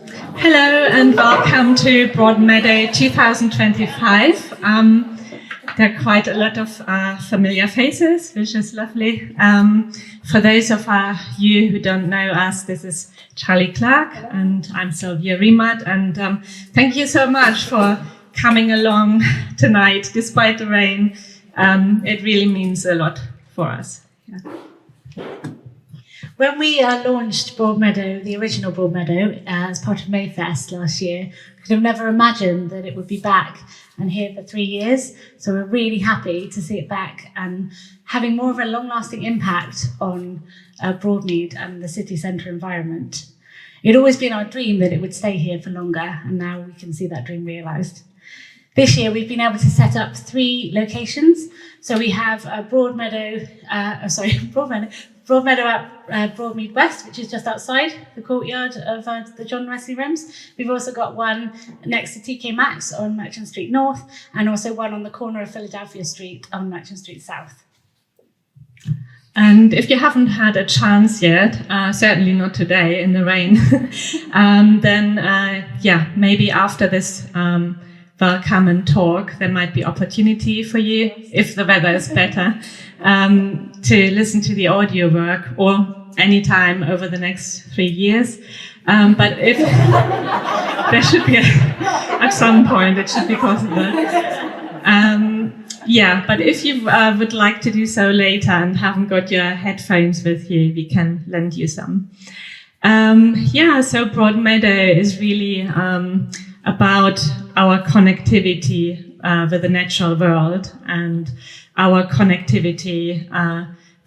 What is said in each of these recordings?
Hello and welcome to Broad Meadow 2025. There are quite a lot of familiar faces, which is lovely. For those of you who don't know us, this is Charli Clark and I'm Sylvia Rimat. And thank you so much for coming along tonight, despite the rain. It really means a lot for us. Yeah. When we launched Broad Meadow, the original Broad Meadow, as part of Mayfest last year, I could have never imagined that it would be back and here for 3 years. So we're really happy to see it back and having more of a long-lasting impact on Broad Mead and the city centre environment. It'd always been our dream that it would stay here for longer, and now we can see that dream realised. This year, we've been able to set up 3 locations. So we have Broad Meadow at Broad Mead West, which is just outside the courtyard of the John Wesley Rooms. We've also got one next to TK Maxx on Merchant Street North, and also one on the corner of Philadelphia Street on Merchant Street South. And if you haven't had a chance yet, certainly not today in the rain, then maybe after this welcome and talk, there might be opportunity for you, if the weather is better, to listen to the audio work or anytime over the next 3 years. But if there should be, at some point, it should be possible. But if you would like to do so later and haven't got your headphones with you, we can lend you some. So Broad Meadow is really about our connectivity with the natural world and our connectivity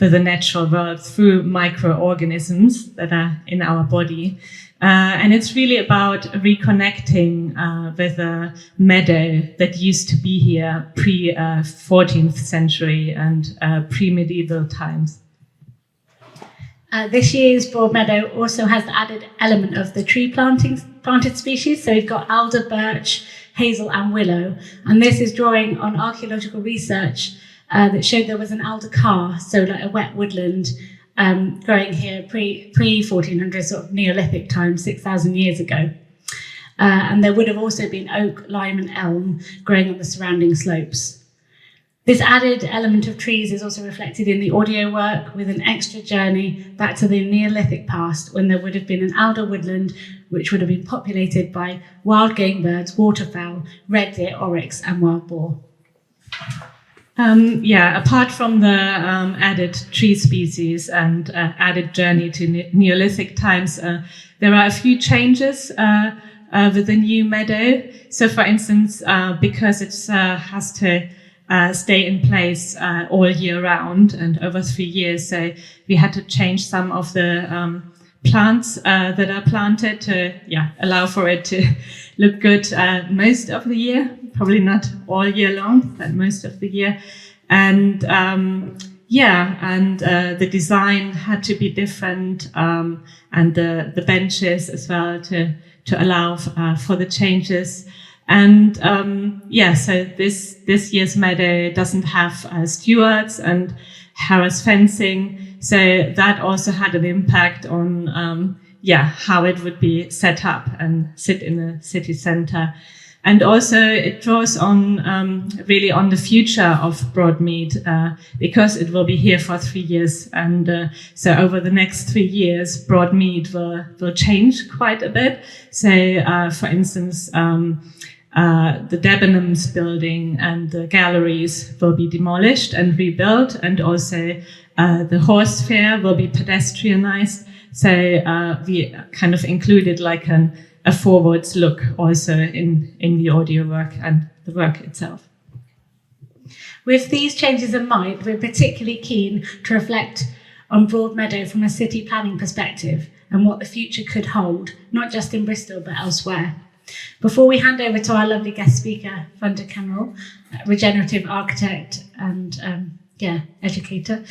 with the natural world through microorganisms that are in our body. And it's really about reconnecting with a meadow that used to be here pre-14th century and pre-medieval times. This year's Broad Meadow also has the added element of the tree planted species. So we've got alder, birch, hazel and willow. And this is drawing on archaeological research that showed there was an alder carr, so like a wet woodland, growing here pre-1400, sort of Neolithic times, 6,000 years ago. And there would have also been oak, lime and elm growing on the surrounding slopes. This added element of trees is also reflected in the audio work, with an extra journey back to the Neolithic past, when there would have been an alder woodland which would have been populated by wild game birds, waterfowl, red deer, oryx and wild boar. Apart from the added tree species and added journey to Neolithic times, there are a few changes with the new meadow. So for instance, because it has to stay in place all year round and over 3 years. So we had to change some of the plants that are planted to allow for it to look good most of the year. Probably not all year long, but most of the year. And the design had to be different, and the benches as well to allow for the changes. And so this year's meadow doesn't have stewards and Harris fencing, so that also had an impact on how it would be set up and sit in the city centre. And also it draws on really on the future of Broad Mead, because it will be here for 3 years, and so over the next 3 years Broad Mead will change quite a bit. So for instance, the Debenhams building and the galleries will be demolished and rebuilt, and also the horse fair will be pedestrianised. So we kind of included like a forwards look also in the audio work and the work itself. With these changes in mind, we're particularly keen to reflect on Broad Meadow from a city planning perspective and what the future could hold, not just in Bristol but elsewhere. Before we hand over to our lovely guest speaker, Funda Kemal, regenerative architect and educator,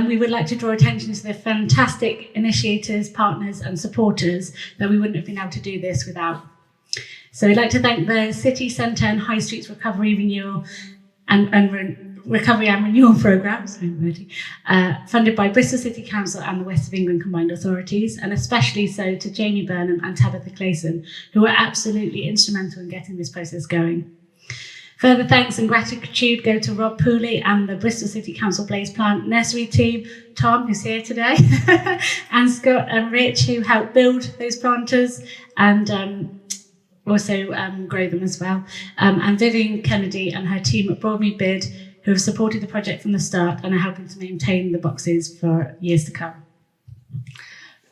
we would like to draw attention to the fantastic initiators, partners and supporters that we wouldn't have been able to do this without. So we'd like to thank the City Centre and High Streets Recovery Renewal and Recovery and Renewal Programme, funded by Bristol City Council and the West of England Combined Authorities, and especially so to Jamie Burnham and Tabitha Clayson, who were absolutely instrumental in getting this process going. Further thanks and gratitude go to Rob Pooley and the Bristol City Council Blaze Plant Nursery team, Tom, who's here today, and Scott and Rich, who helped build those planters and also grow them as well, and Vivian Kennedy and her team at Broad Mead, who have supported the project from the start and are helping to maintain the boxes for years to come.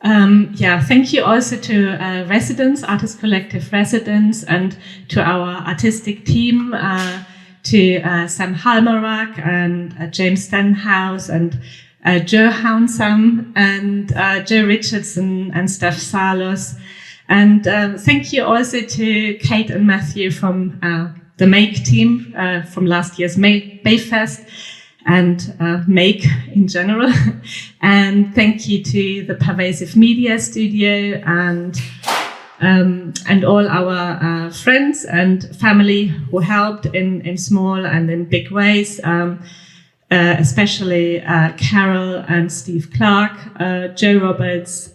Thank you also to residents, Artist Collective residents, and to our artistic team, to Sam Halmarak and James Stenhouse and Joe Hounsam and Joe Richardson and Steph Salos. And thank you also to Kate and Matthew from the Make team from last year's Bayfest, and Make in general. And thank you to the Pervasive Media Studio and all our friends and family who helped in small and in big ways, especially Carol and Steve Clark, Joe Roberts,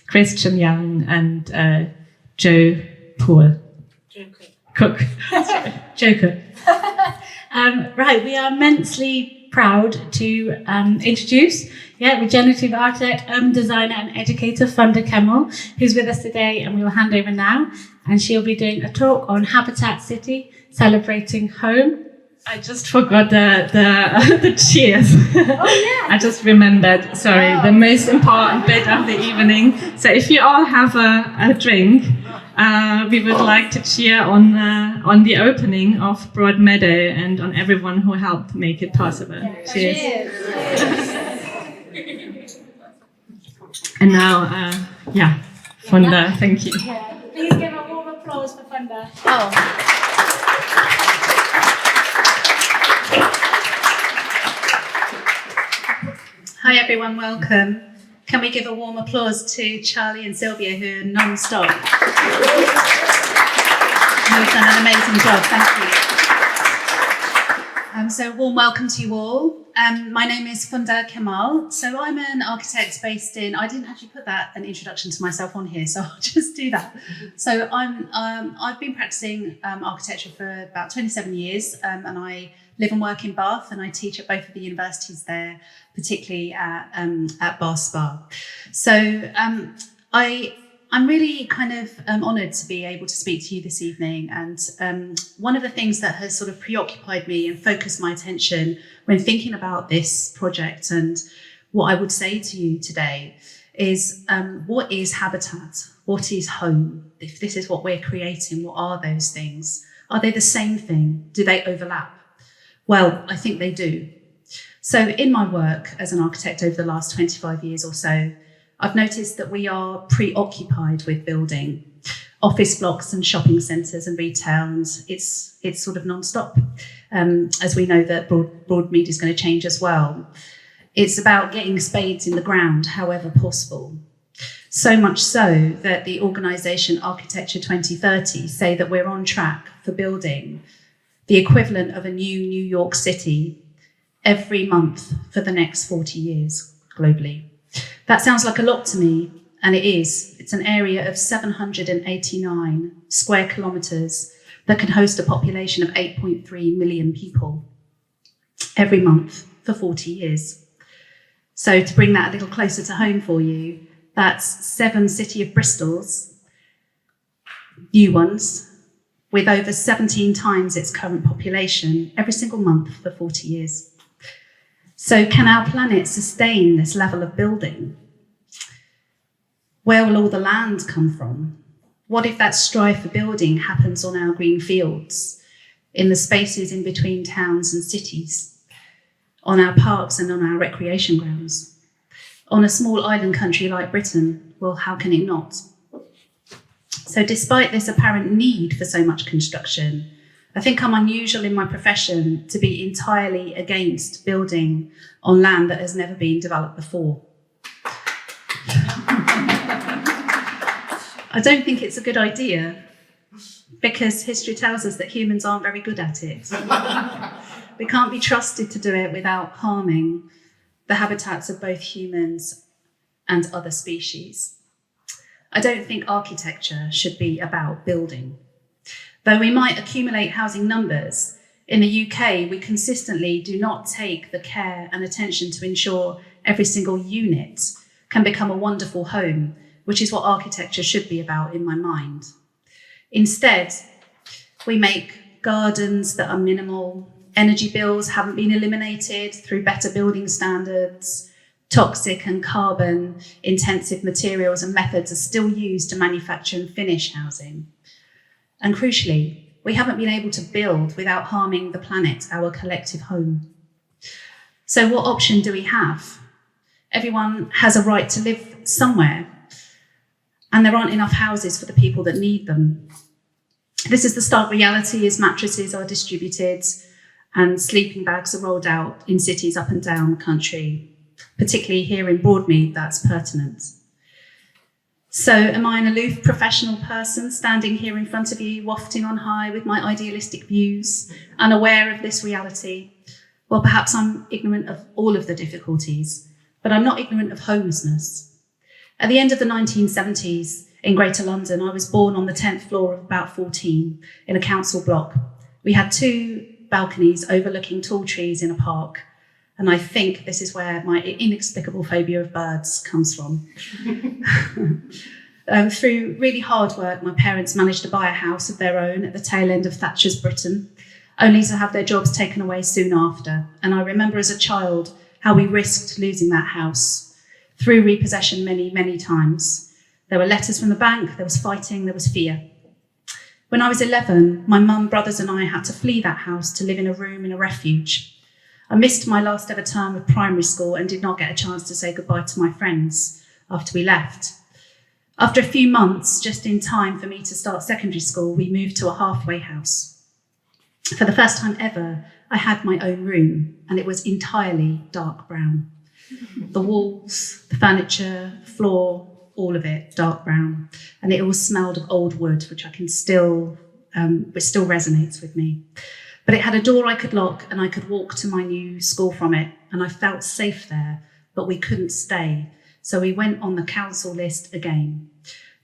Christian Young, and Joe Poole. Cook. Joe Cook. Right, we are immensely proud to introduce regenerative architect, urban designer and educator Funda Kemal, who's with us today, and we will hand over now. And she'll be doing a talk on Habitat City, celebrating home. I just forgot the cheers. Oh, yeah. I just remembered, sorry, the most important bit of the evening. So if you all have a drink, we would like to cheer on the opening of Broad Meadow and on everyone who helped make it possible. Cheers. And now, Funda, thank you. Yeah. Please give a warm applause for Funda. Oh. Hi everyone, welcome. Can we give a warm applause to Charli and Sylvia, who are non-stop? You've done an amazing job, thank you. So warm welcome to you all. My name is Funda Kemal. So I'm an architect based in, I didn't actually put an introduction to myself on here, so I'll just do that. So I've been practicing architecture for about 27 years, and I live and work in Bath, and I teach at both of the universities there, particularly at Bath Spa. So I'm really kind of honoured to be able to speak to you this evening. And one of the things that has sort of preoccupied me and focused my attention when thinking about this project and what I would say to you today is what is habitat? What is home? If this is what we're creating, what are those things? Are they the same thing? Do they overlap? Well, I think they do. So in my work as an architect over the last 25 years or so, I've noticed that we are preoccupied with building office blocks and shopping centres and retail, and it's sort of non-stop. As we know that Broad Mead is going to change as well. It's about getting spades in the ground, however possible. So much so that the organisation Architecture 2030 say that we're on track for building the equivalent of a new New York City every month for the next 40 years globally. That sounds like a lot to me, and it is. It's an area of 789 square kilometres that can host a population of 8.3 million people every month for 40 years. So to bring that a little closer to home for you, that's 7 City of Bristols, new ones, with over 17 times its current population every single month for 40 years. So can our planet sustain this level of building? Where will all the land come from? What if that strive for building happens on our green fields, in the spaces in between towns and cities, on our parks and on our recreation grounds? On a small island country like Britain, well, how can it not? So despite this apparent need for so much construction, I think I'm unusual in my profession to be entirely against building on land that has never been developed before. I don't think it's a good idea. because history tells us that humans aren't very good at it. We can't be trusted to do it without harming the habitats of both humans and other species. I don't think architecture should be about building. Though we might accumulate housing numbers, in the UK, we consistently do not take the care and attention to ensure every single unit can become a wonderful home, which is what architecture should be about in my mind. Instead, we make gardens that are minimal, energy bills haven't been eliminated through better building standards, toxic and carbon intensive materials and methods are still used to manufacture and finish housing. And crucially, we haven't been able to build without harming the planet, our collective home. So what option do we have? Everyone has a right to live somewhere, and there aren't enough houses for the people that need them. This is the stark reality as mattresses are distributed and sleeping bags are rolled out in cities up and down the country, particularly here in Broad Mead, that's pertinent. So am I an aloof professional person standing here in front of you, wafting on high with my idealistic views, unaware of this reality? Well, perhaps I'm ignorant of all of the difficulties, but I'm not ignorant of homelessness. At the end of the 1970s in Greater London, I was born on the 10th floor of about 14 in a council block. We had 2 balconies overlooking tall trees in a park. And I think this is where my inexplicable phobia of birds comes from. Through really hard work, my parents managed to buy a house of their own at the tail end of Thatcher's Britain, only to have their jobs taken away soon after. And I remember as a child how we risked losing that house through repossession many, many times. There were letters from the bank, there was fighting, there was fear. When I was 11, my mum, brothers and I had to flee that house to live in a room in a refuge. I missed my last ever term of primary school and did not get a chance to say goodbye to my friends after we left. After a few months, just in time for me to start secondary school, we moved to a halfway house. For the first time ever, I had my own room, and it was entirely dark brown. The walls, the furniture, the floor, all of it dark brown. And it all smelled of old wood, which which still resonates with me. But it had a door I could lock and I could walk to my new school from it, and I felt safe there, but we couldn't stay. So we went on the council list again.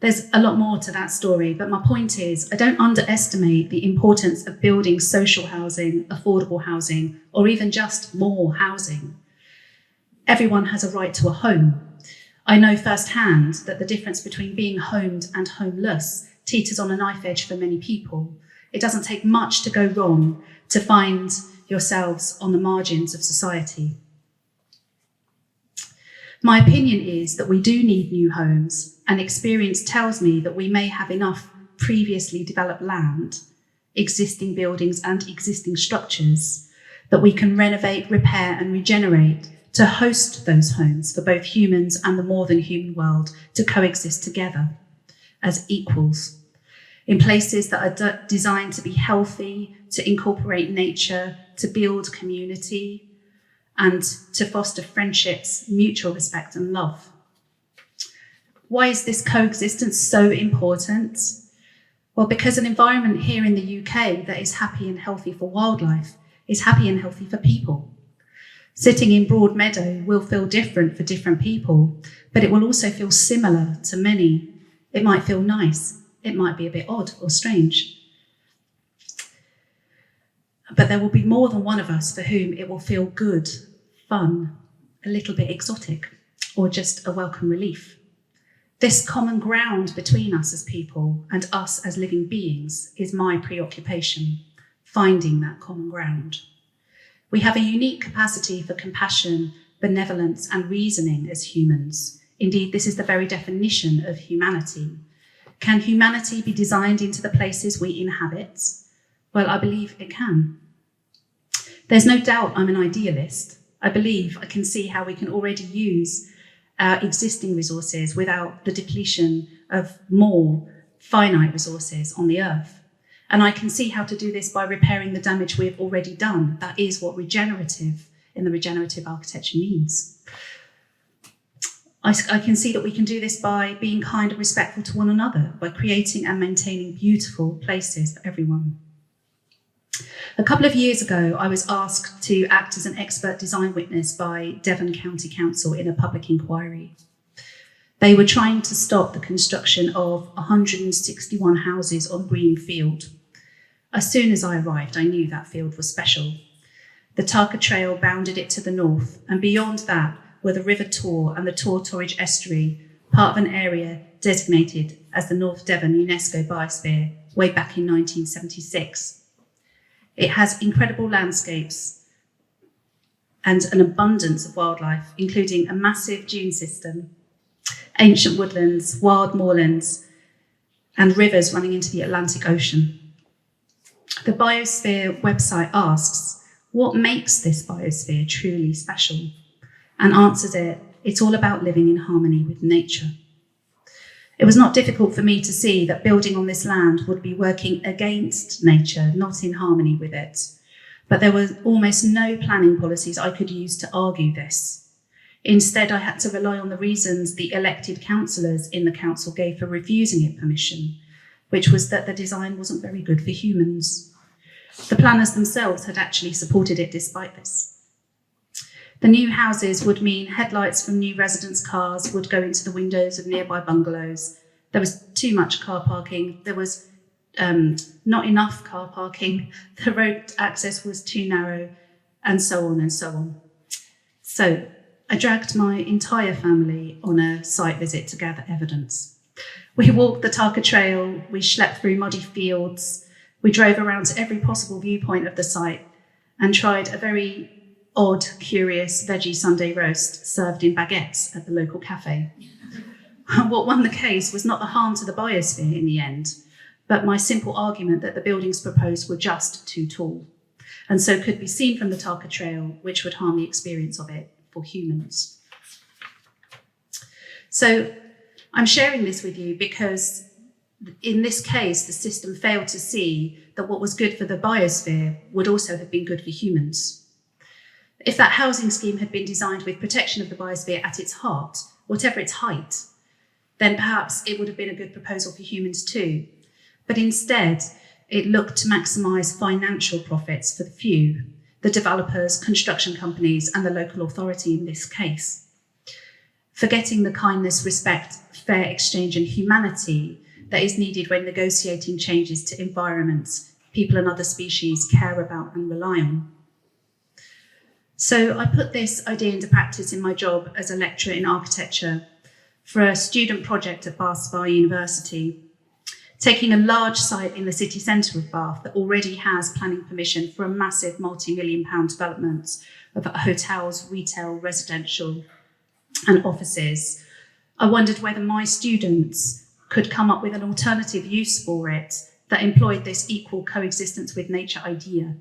There's a lot more to that story, but my point is I don't underestimate the importance of building social housing, affordable housing, or even just more housing. Everyone has a right to a home. I know firsthand that the difference between being homed and homeless teeters on a knife edge for many people. It doesn't take much to go wrong to find yourselves on the margins of society. My opinion is that we do need new homes, and experience tells me that we may have enough previously developed land, existing buildings and existing structures that we can renovate, repair and regenerate to host those homes for both humans and the more than human world to coexist together as equals. In places that are designed to be healthy, to incorporate nature, to build community, and to foster friendships, mutual respect and love. Why is this coexistence so important? Well, because an environment here in the UK that is happy and healthy for wildlife is happy and healthy for people. Sitting in Broad Meadow will feel different for different people, but it will also feel similar to many. It might feel nice. It might be a bit odd or strange. But there will be more than one of us for whom it will feel good, fun, a little bit exotic, or just a welcome relief. This common ground between us as people and us as living beings is my preoccupation, finding that common ground. We have a unique capacity for compassion, benevolence, and reasoning as humans. Indeed, this is the very definition of humanity. Can humanity be designed into the places we inhabit? Well, I believe it can. There's no doubt I'm an idealist. I believe I can see how we can already use our existing resources without the depletion of more finite resources on the earth. And I can see how to do this by repairing the damage we've already done. That is what regenerative in the regenerative architecture means. I can see that we can do this by being kind and respectful to one another, by creating and maintaining beautiful places for everyone. A couple of years ago, I was asked to act as an expert design witness by Devon County Council in a public inquiry. They were trying to stop the construction of 161 houses on Green Field. As soon as I arrived, I knew that field was special. The Tarka Trail bounded it to the north, and beyond that were the River Tor and the Torridge Estuary, part of an area designated as the North Devon UNESCO Biosphere way back in 1976. It has incredible landscapes and an abundance of wildlife, including a massive dune system, ancient woodlands, wild moorlands, and rivers running into the Atlantic Ocean. The Biosphere website asks, what makes this biosphere truly special? And answers it, it's all about living in harmony with nature. It was not difficult for me to see that building on this land would be working against nature, not in harmony with it. But there were almost no planning policies I could use to argue this. Instead, I had to rely on the reasons the elected councillors in the council gave for refusing it permission, which was that the design wasn't very good for humans. The planners themselves had actually supported it despite this. The new houses would mean headlights from new residents' cars would go into the windows of nearby bungalows. There was too much car parking. There was not enough car parking. The road access was too narrow, and so on and so on. So I dragged my entire family on a site visit to gather evidence. We walked the Tarka Trail, we schlepped through muddy fields, we drove around to every possible viewpoint of the site and tried a very odd, curious veggie Sunday roast served in baguettes at the local cafe. What won the case was not the harm to the biosphere in the end, but my simple argument that the buildings proposed were just too tall, and so could be seen from the Tarka Trail, which would harm the experience of it for humans. So I'm sharing this with you because in this case, the system failed to see that what was good for the biosphere would also have been good for humans. If that housing scheme had been designed with protection of the biosphere at its heart, whatever its height, then perhaps it would have been a good proposal for humans too. But instead, it looked to maximise financial profits for the few, the developers, construction companies, and the local authority in this case, forgetting the kindness, respect, fair exchange, and humanity that is needed when negotiating changes to environments people and other species care about and rely on. So I put this idea into practice in my job as a lecturer in architecture for a student project at Bath Spa University, taking a large site in the city centre of Bath that already has planning permission for a massive multi-million-pound development of hotels, retail, residential, and offices. I wondered whether my students could come up with an alternative use for it that employed this equal coexistence with nature idea.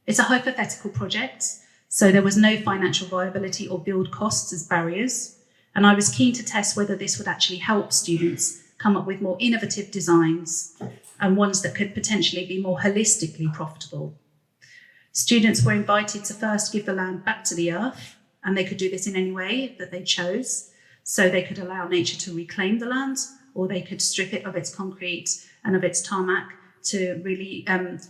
It's a hypothetical project, so there was no financial viability or build costs as barriers, and I was keen to test whether this would actually help students come up with more innovative designs and ones that could potentially be more holistically profitable. Students were invited to first give the land back to the earth, and they could do this in any way that they chose. So they could allow nature to reclaim the land, or they could strip it of its concrete and of its tarmac to really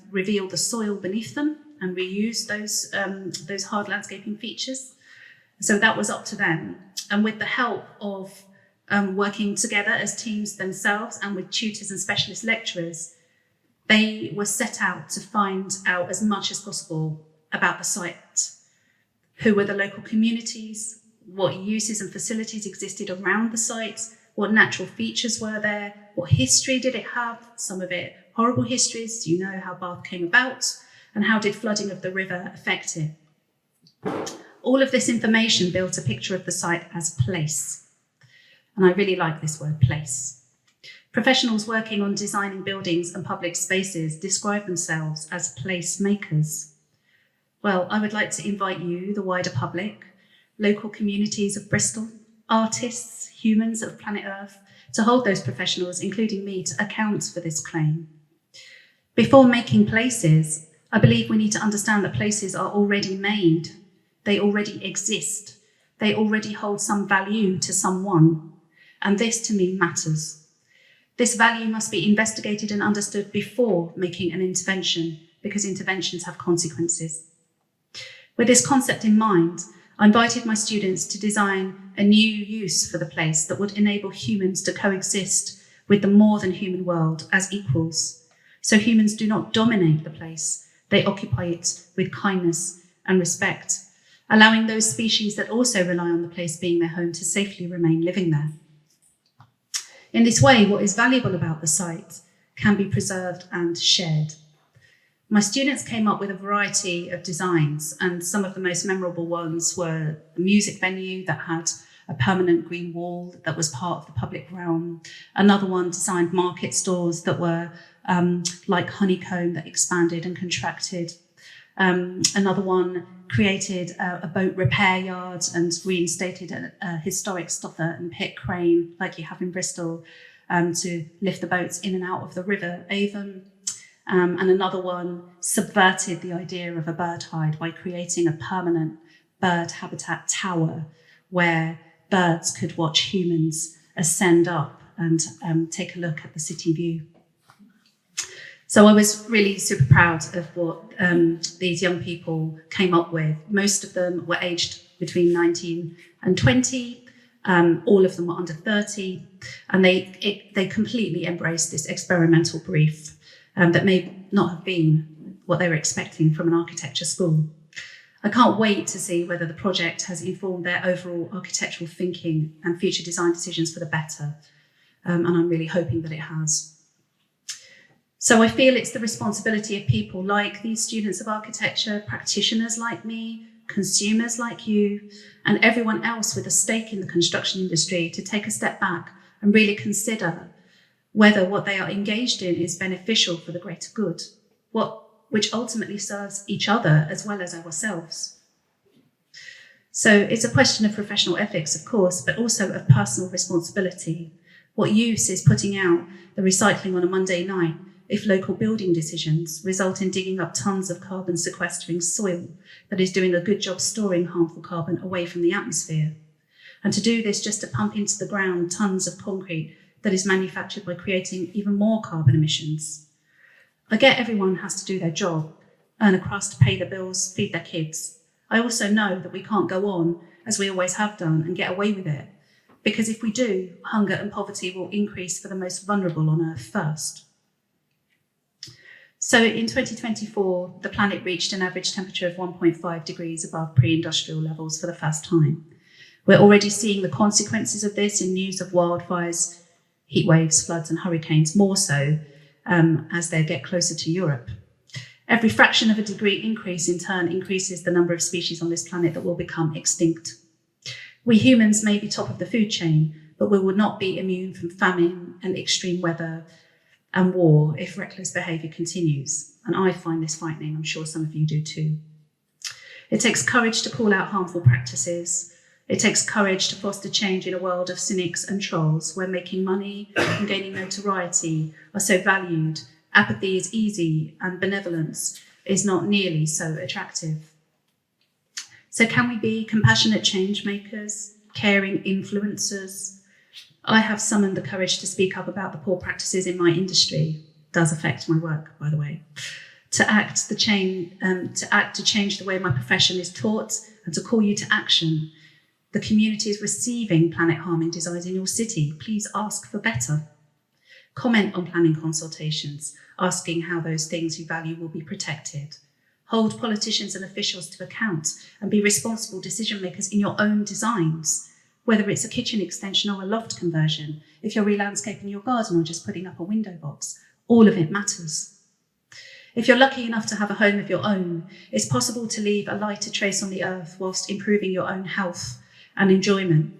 reveal the soil beneath them and reuse those hard landscaping features. So that was up to them. And with the help of working together as teams themselves and with tutors and specialist lecturers, they were set out to find out as much as possible about the site. Who were the local communities? What uses and facilities existed around the site? What natural features were there? What history did it have? Some of it horrible histories. Do you know how Bath came about? And how did flooding of the river affect it? All of this information built a picture of the site as place. And I really like this word, place. Professionals working on designing buildings and public spaces describe themselves as place makers. Well, I would like to invite you, the wider public, local communities of Bristol, artists, humans of planet Earth, to hold those professionals, including me, to account for this claim. Before making places, I believe we need to understand that places are already made. They already exist. they already hold some value to someone. And this, to me, matters. This value must be investigated and understood before making an intervention, because interventions have consequences. With this concept in mind, I invited my students to design a new use for the place that would enable humans to coexist with the more than human world as equals. So humans do not dominate the place, they occupy it with kindness and respect, allowing those species that also rely on the place being their home to safely remain living there. In this way, what is valuable about the site can be preserved and shared. My students came up with a variety of designs, and some of the most memorable ones were a music venue that had a permanent green wall that was part of the public realm. Another one designed market stores that were like honeycomb that expanded and contracted. Another one created a boat repair yard and reinstated a historic stopper and pit crane like you have in Bristol to lift the boats in and out of the River Avon. And another one subverted the idea of a bird hide by creating a permanent bird habitat tower where birds could watch humans ascend up and take a look at the city view. So I was really super proud of what these young people came up with. Most of them were aged between 19 and 20. All of them were under 30. And they completely embraced this experimental brief that may not have been what they were expecting from an architecture school. I can't wait to see whether the project has informed their overall architectural thinking and future design decisions for the better. And I'm really hoping that it has. So I feel it's the responsibility of people like these students of architecture, practitioners like me, consumers like you, and everyone else with a stake in the construction industry to take a step back and really consider whether what they are engaged in is beneficial for the greater good, which ultimately serves each other as well as ourselves. So it's a question of professional ethics, of course, but also of personal responsibility. What use is putting out the recycling on a Monday night if local building decisions result in digging up tons of carbon sequestering soil that is doing a good job storing harmful carbon away from the atmosphere? And to do this just to pump into the ground tons of concrete that is manufactured by creating even more carbon emissions. I get everyone has to do their job, earn a crust, pay the bills, feed their kids. I also know that we can't go on as we always have done and get away with it, because if we do, hunger and poverty will increase for the most vulnerable on Earth first. So in 2024, the planet reached an average temperature of 1.5 degrees above pre-industrial levels for the first time. We're already seeing the consequences of this in news of wildfires, heat waves, floods and hurricanes, more so as they get closer to Europe. Every fraction of a degree increase in turn increases the number of species on this planet that will become extinct. We humans may be top of the food chain, but we will not be immune from famine and extreme weather and war if reckless behaviour continues. And I find this frightening, I'm sure some of you do too. It takes courage to call out harmful practices. It takes courage to foster change in a world of cynics and trolls where making money and gaining notoriety are so valued, apathy is easy, and benevolence is not nearly so attractive. So can we be compassionate change makers, caring influencers? I have summoned the courage to speak up about the poor practices in my industry. It does affect my work, by the way. To act to change the way my profession is taught, and to call you to action. The community is receiving planet-harming designs in your city. Please ask for better. Comment on planning consultations, asking how those things you value will be protected. Hold politicians and officials to account and be responsible decision makers in your own designs, whether it's a kitchen extension or a loft conversion, if you're re-landscaping your garden or just putting up a window box, all of it matters. If you're lucky enough to have a home of your own, it's possible to leave a lighter trace on the earth whilst improving your own health and enjoyment.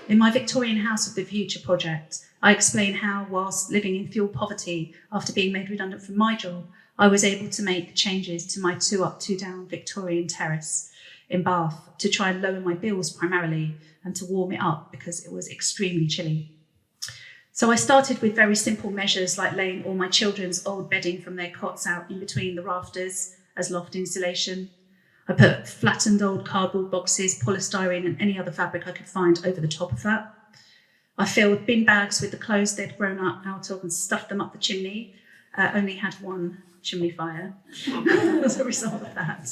In my Victorian House of the Future project, I explain how, whilst living in fuel poverty after being made redundant from my job, I was able to make changes to my 2-up, 2-down Victorian terrace in Bath to try and lower my bills primarily and to warm it up because it was extremely chilly. So I started with very simple measures like laying all my children's old bedding from their cots out in between the rafters as loft insulation. I put flattened old cardboard boxes, polystyrene and any other fabric I could find over the top of that. I filled bin bags with the clothes they'd grown up out of and stuffed them up the chimney. Only had one chimney fire as a result of that.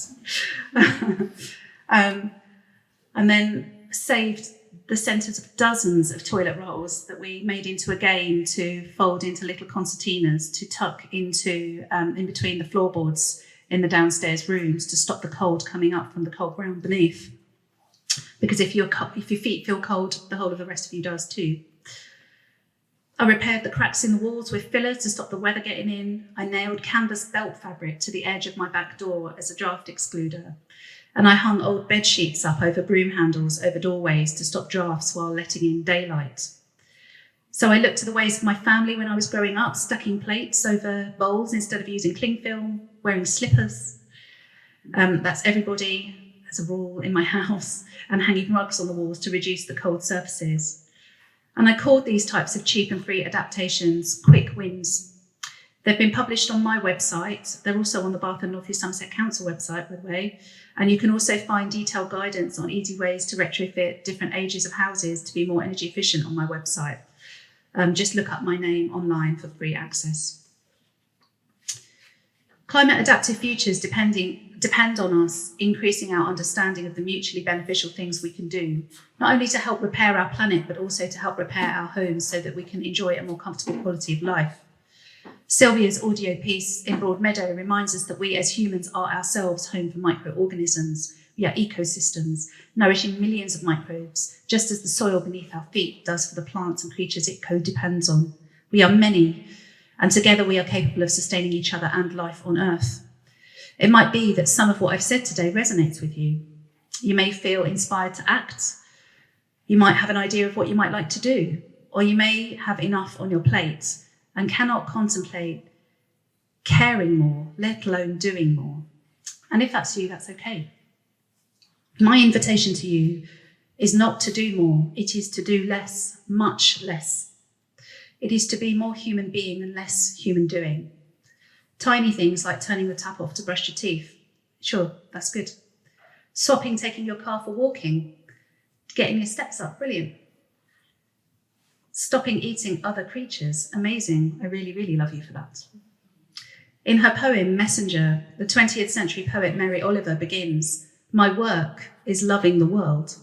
And then saved the centres of dozens of toilet rolls that we made into a game to fold into little concertinas to tuck into in between the floorboards in the downstairs rooms to stop the cold coming up from the cold ground beneath. Because if your feet feel cold, the whole of the rest of you does too. I repaired the cracks in the walls with filler to stop the weather getting in. I nailed canvas belt fabric to the edge of my back door as a draft excluder. And I hung old bed sheets up over broom handles over doorways to stop drafts while letting in daylight. So I looked to the ways of my family when I was growing up, stacking plates over bowls instead of using cling film, wearing slippers. That's everybody as a rule in my house, and hanging rugs on the walls to reduce the cold surfaces. And I called these types of cheap and free adaptations quick wins. They've been published on my website. They're also on the Bath and North East Somerset Council website, by the way. And you can also find detailed guidance on easy ways to retrofit different ages of houses to be more energy efficient on my website. Just look up my name online for free access. Climate adaptive futures depend on us increasing our understanding of the mutually beneficial things we can do, not only to help repair our planet, but also to help repair our homes so that we can enjoy a more comfortable quality of life. Sylvia's audio piece in Broad Meadow reminds us that we as humans are ourselves home for microorganisms. We are ecosystems, nourishing millions of microbes, just as the soil beneath our feet does for the plants and creatures it co-depends on. We are many, and together we are capable of sustaining each other and life on Earth. It might be that some of what I've said today resonates with you. You may feel inspired to act. You might have an idea of what you might like to do, or you may have enough on your plate and cannot contemplate caring more, let alone doing more. And if that's you, that's okay. My invitation to you is not to do more, it is to do less, much less. It is to be more human being and less human doing. Tiny things like turning the tap off to brush your teeth. Sure, that's good. Swapping, taking your car for walking. Getting your steps up, brilliant. Stopping eating other creatures, amazing. I really, really love you for that. In her poem, Messenger, the 20th century poet Mary Oliver begins, "My work is loving the world.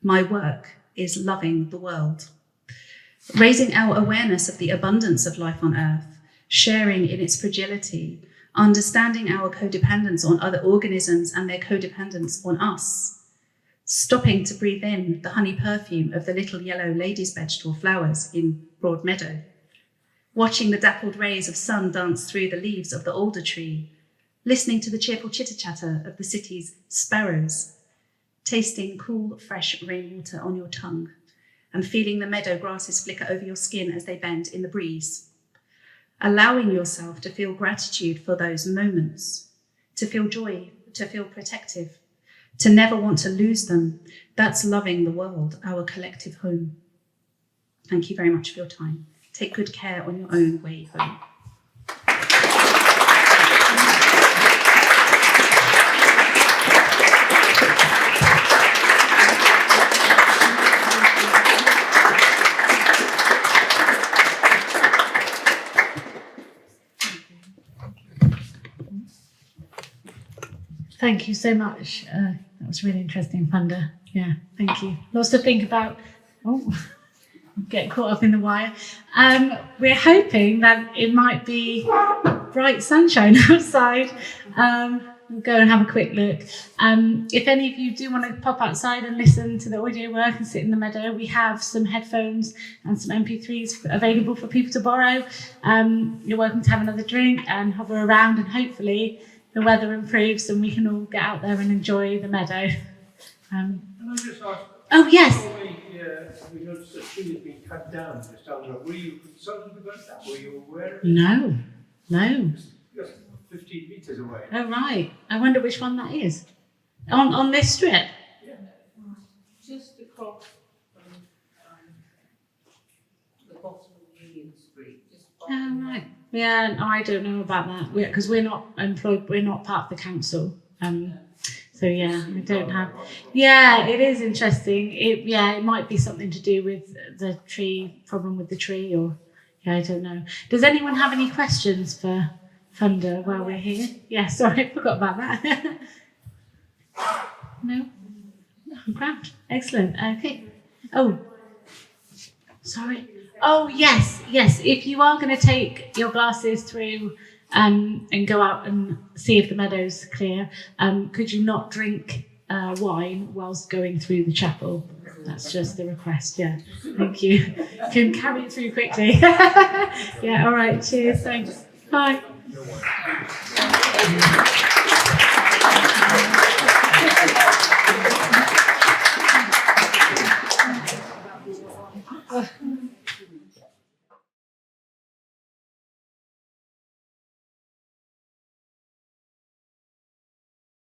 My work is loving the world." Raising our awareness of the abundance of life on Earth, sharing in its fragility, understanding our codependence on other organisms and their codependence on us, stopping to breathe in the honey perfume of the little yellow lady's vegetable flowers in Broad Meadow, watching the dappled rays of sun dance through the leaves of the alder tree, listening to the cheerful chitter-chatter of the city's sparrows, tasting cool, fresh rainwater on your tongue, and feeling the meadow grasses flicker over your skin as they bend in the breeze. Allowing yourself to feel gratitude for those moments, to feel joy, to feel protective, to never want to lose them. That's loving the world, our collective home. Thank you very much for your time. Take good care on your own way home. Thank you so much. That was really interesting, Funda. Yeah, thank you. Lots to think about. Oh, get caught up in the wire. We're hoping that it might be bright sunshine outside. We'll go and have a quick look. If any of you do want to pop outside and listen to the audio work and sit in the meadow, we have some headphones and some MP3s available for people to borrow. You're welcome to have another drink and hover around, and hopefully the weather improves and we can all get out there and enjoy the meadow. Can I just ask? Oh, yes. We noticed a tree had been cut down just down the road. Were you consulted about that? Were you aware of it? No. Just 15 metres away. Oh, right. I wonder which one that is. On this strip? Yeah. Just across from the bottom of Union Street. Oh, right. Yeah, no, I don't know about that because we're not employed. We're not part of the council. So So yeah, I don't have. Yeah, it is interesting. It might be something to do with the problem with the tree, or I don't know. Does anyone have any questions for Funda while we're here? Yeah, sorry, I forgot about that. No? Oh, grand. Excellent. Okay. Oh, sorry. Oh, yes. If you are going to take your glasses through and go out and see if the meadow's clear, could you not drink wine whilst going through the chapel? That's just the request, yeah. Thank you. Can carry it through quickly. Yeah, all right. Cheers. Thanks. Bye.